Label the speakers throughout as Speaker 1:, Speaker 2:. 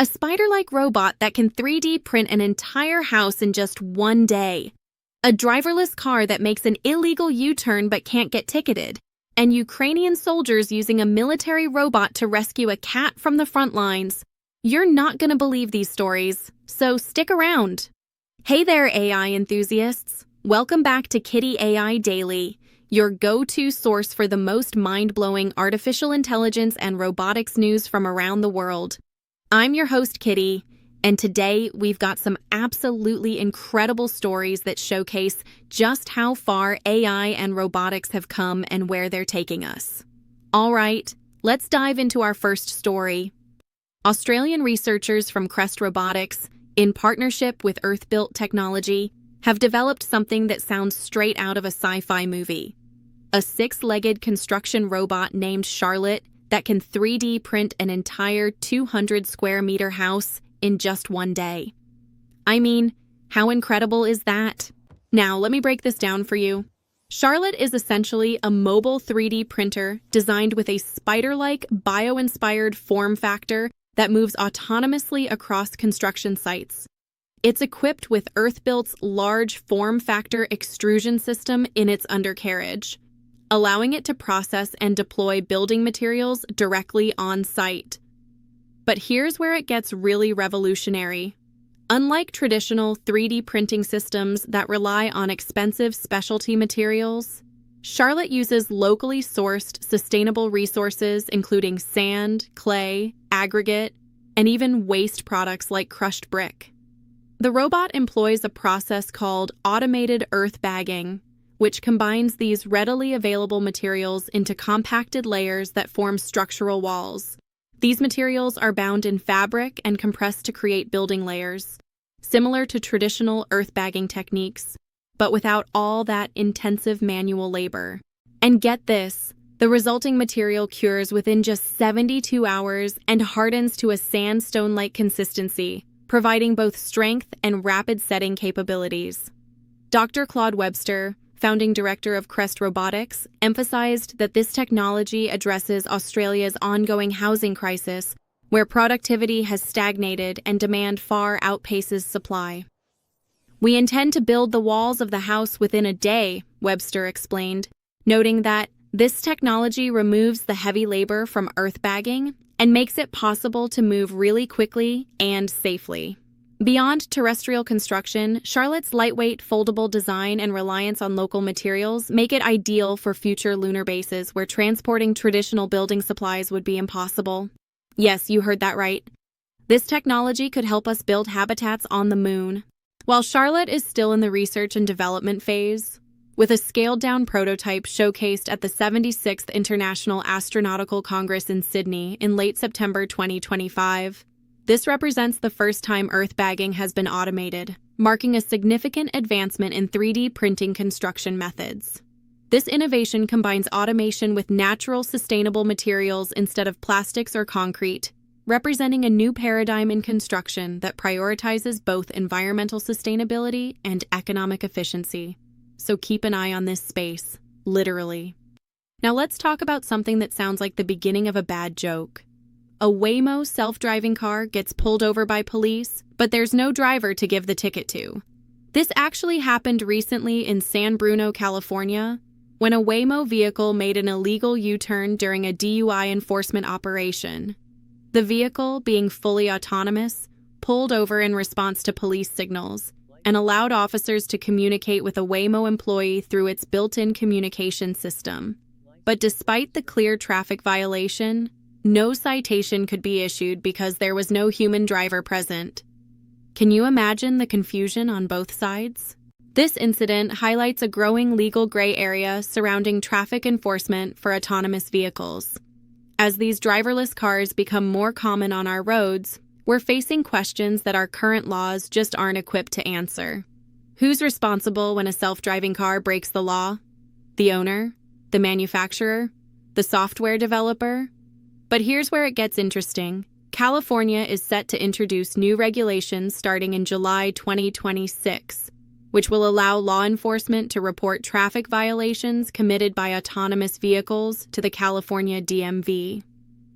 Speaker 1: A spider-like robot that can 3D print an entire house in just one day. A driverless car that makes an illegal U-turn but can't get ticketed. And Ukrainian soldiers using a military robot to rescue a cat from the front lines. You're not gonna believe these stories, so stick around. Hey there, AI enthusiasts. Welcome back to Kitty AI Daily, your go-to source for the most mind-blowing artificial intelligence and robotics news from around the world. I'm your host, Kitty, and today we've got some absolutely incredible stories that showcase just how far AI and robotics have come and where they're taking us. All right, let's dive into our first story. Australian researchers from Crest Robotics, in partnership with Earth-Built Technology, have developed something that sounds straight out of a sci-fi movie. A six-legged construction robot named Charlotte that can 3D print an entire 200-square-meter house in just one day. I mean, how incredible is that? Now, let me break this down for you. Charlotte is essentially a mobile 3D printer designed with a spider-like, bio-inspired form factor that moves autonomously across construction sites. It's equipped with Earth-Built's large form factor extrusion system in its undercarriage, allowing it to process and deploy building materials directly on site. But here's where it gets really revolutionary. Unlike traditional 3D printing systems that rely on expensive specialty materials, Charlotte uses locally sourced sustainable resources including sand, clay, aggregate, and even waste products like crushed brick. The robot employs a process called automated earth bagging, which combines these readily available materials into compacted layers that form structural walls. These materials are bound in fabric and compressed to create building layers, similar to traditional earth bagging techniques, but without all that intensive manual labor. And get this, the resulting material cures within just 72 hours and hardens to a sandstone-like consistency, providing both strength and rapid setting capabilities. Dr. Claude Webster, founding director of Crest Robotics, emphasized that this technology addresses Australia's ongoing housing crisis, where productivity has stagnated and demand far outpaces supply. "We intend to build the walls of the house within a day," Webster explained, noting that this technology removes the heavy labor from earth bagging and makes it possible to move really quickly and safely. Beyond terrestrial construction, Charlotte's lightweight, foldable design and reliance on local materials make it ideal for future lunar bases where transporting traditional building supplies would be impossible. Yes, you heard that right. This technology could help us build habitats on the moon. While Charlotte is still in the research and development phase, with a scaled-down prototype showcased at the 76th International Astronautical Congress in Sydney in late September 2025, this represents the first time earth bagging has been automated, marking a significant advancement in 3D printing construction methods. This innovation combines automation with natural, sustainable materials instead of plastics or concrete, representing a new paradigm in construction that prioritizes both environmental sustainability and economic efficiency. So keep an eye on this space, literally. Now let's talk about something that sounds like the beginning of a bad joke. A Waymo self-driving car gets pulled over by police, but there's no driver to give the ticket to. This actually happened recently in San Bruno, California, when a Waymo vehicle made an illegal U-turn during a DUI enforcement operation. The vehicle, being fully autonomous, pulled over in response to police signals and allowed officers to communicate with a Waymo employee through its built-in communication system. But despite the clear traffic violation, no citation could be issued because there was no human driver present. Can you imagine the confusion on both sides? This incident highlights a growing legal gray area surrounding traffic enforcement for autonomous vehicles. As these driverless cars become more common on our roads, we're facing questions that our current laws just aren't equipped to answer. Who's responsible when a self-driving car breaks the law? The owner? The manufacturer? The software developer? But here's where it gets interesting. California is set to introduce new regulations starting in July 2026, which will allow law enforcement to report traffic violations committed by autonomous vehicles to the California DMV.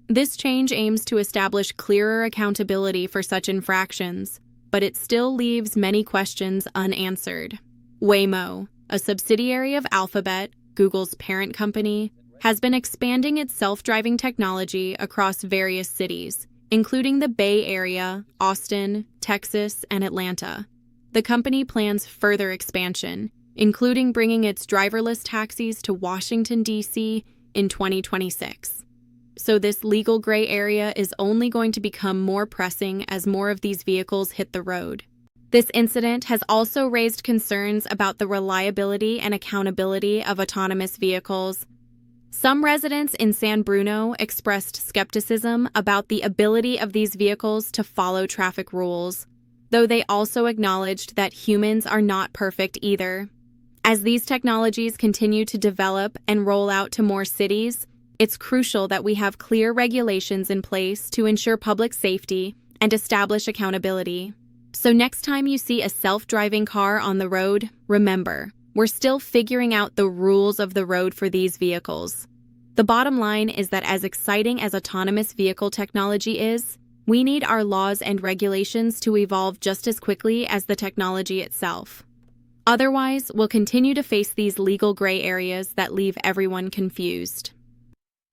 Speaker 1: This change aims to establish clearer accountability for such infractions, but it still leaves many questions unanswered. Waymo, a subsidiary of Alphabet, Google's parent company, has been expanding its self-driving technology across various cities, including the Bay Area, Austin, Texas, and Atlanta. The company plans further expansion, including bringing its driverless taxis to Washington, D.C. in 2026. So this legal gray area is only going to become more pressing as more of these vehicles hit the road. This incident has also raised concerns about the reliability and accountability of autonomous vehicles. Some residents in San Bruno expressed skepticism about the ability of these vehicles to follow traffic rules, though they also acknowledged that humans are not perfect either. As these technologies continue to develop and roll out to more cities, it's crucial that we have clear regulations in place to ensure public safety and establish accountability. So next time you see a self-driving car on the road, remember, we're still figuring out the rules of the road for these vehicles. The bottom line is that as exciting as autonomous vehicle technology is, we need our laws and regulations to evolve just as quickly as the technology itself. Otherwise, we'll continue to face these legal gray areas that leave everyone confused.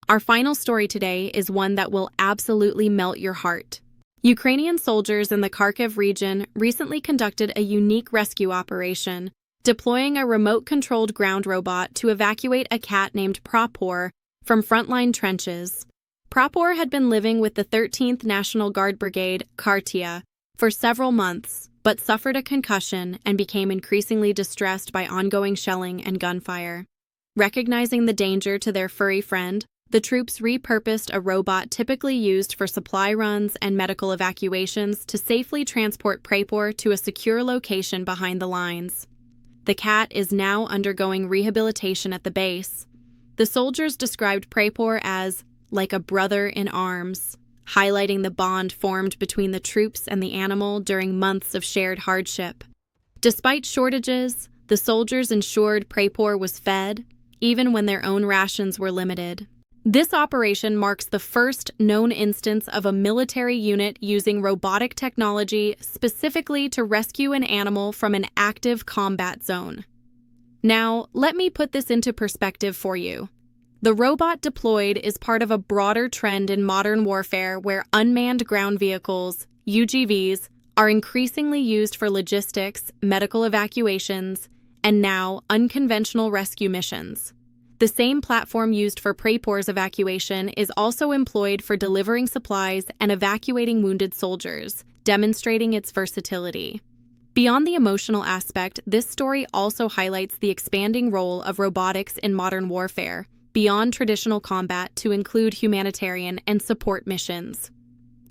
Speaker 1: Our final story today is one that will absolutely melt your heart. Ukrainian soldiers in the Kharkiv region recently conducted a unique rescue operation, deploying a remote-controlled ground robot to evacuate a cat named Propor from frontline trenches. Propor had been living with the 13th National Guard Brigade, Kartia, for several months, but suffered a concussion and became increasingly distressed by ongoing shelling and gunfire. Recognizing the danger to their furry friend, the troops repurposed a robot typically used for supply runs and medical evacuations to safely transport Propor to a secure location behind the lines. The cat is now undergoing rehabilitation at the base. The soldiers described Propor as like a brother in arms, highlighting the bond formed between the troops and the animal during months of shared hardship. Despite shortages, the soldiers ensured Propor was fed, even when their own rations were limited. This operation marks the first known instance of a military unit using robotic technology specifically to rescue an animal from an active combat zone. Now, let me put this into perspective for you. The robot deployed is part of a broader trend in modern warfare where unmanned ground vehicles, UGVs, are increasingly used for logistics, medical evacuations, and now unconventional rescue missions. The same platform used for Propor's evacuation is also employed for delivering supplies and evacuating wounded soldiers, demonstrating its versatility. Beyond the emotional aspect, this story also highlights the expanding role of robotics in modern warfare, beyond traditional combat to include humanitarian and support missions.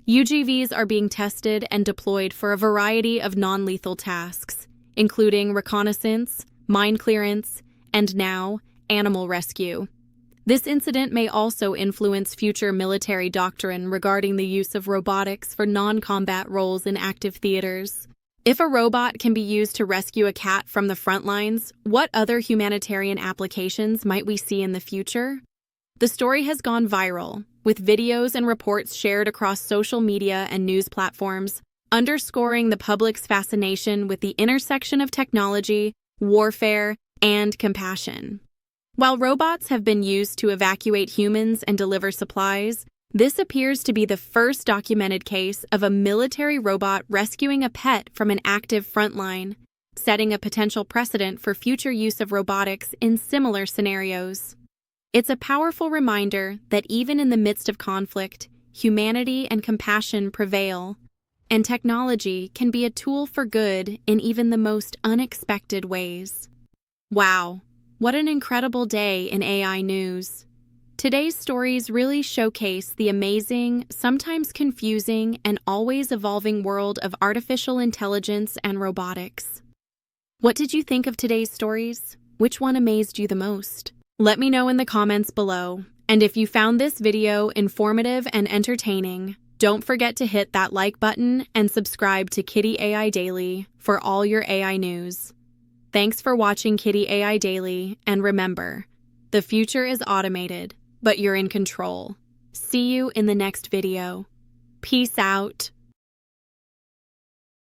Speaker 1: UGVs are being tested and deployed for a variety of non-lethal tasks, including reconnaissance, mine clearance, and now, animal rescue. This incident may also influence future military doctrine regarding the use of robotics for non-combat roles in active theaters. If a robot can be used to rescue a cat from the front lines, what other humanitarian applications might we see in the future? The story has gone viral, with videos and reports shared across social media and news platforms, underscoring the public's fascination with the intersection of technology, warfare, and compassion. While robots have been used to evacuate humans and deliver supplies, this appears to be the first documented case of a military robot rescuing a pet from an active front line, setting a potential precedent for future use of robotics in similar scenarios. It's a powerful reminder that even in the midst of conflict, humanity and compassion prevail, and technology can be a tool for good in even the most unexpected ways. Wow, what an incredible day in AI news. Today's stories really showcase the amazing, sometimes confusing, and always evolving world of artificial intelligence and robotics. What did you think of today's stories? Which one amazed you the most? Let me know in the comments below. And if you found this video informative and entertaining, don't forget to hit that like button and subscribe to Kitty AI Daily for all your AI news. Thanks for watching Kitty AI Daily, and remember, the future is automated, but you're in control. See you in the next video. Peace out.